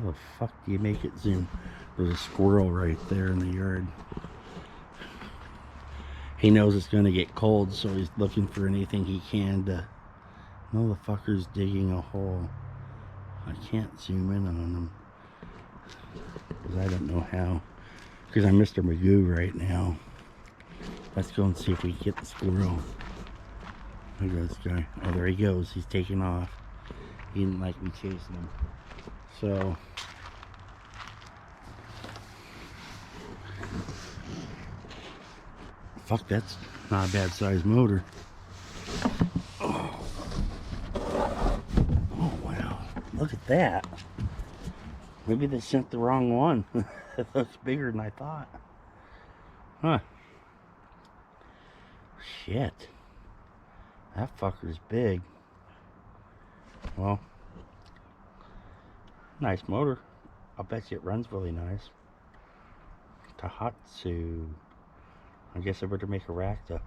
the fuck do you make it zoom? There's a squirrel right there in the yard. He knows it's gonna get cold, so he's looking for anything he can to... Motherfucker's digging a hole. I can't zoom in on him, because I don't know how. Because I'm Mr. Magoo right now. Let's go and see if we can get the squirrel. Look at this guy. Oh, there he goes. He's taking off. He didn't like me chasing him. So... fuck, that's not a bad sized motor. Oh. Oh, wow. Look at that. Maybe they sent the wrong one. It looks bigger than I thought. Huh. Shit. That fucker's big. Well, nice motor. I'll bet you it runs really nice. Tohatsu. I guess I better make a rack to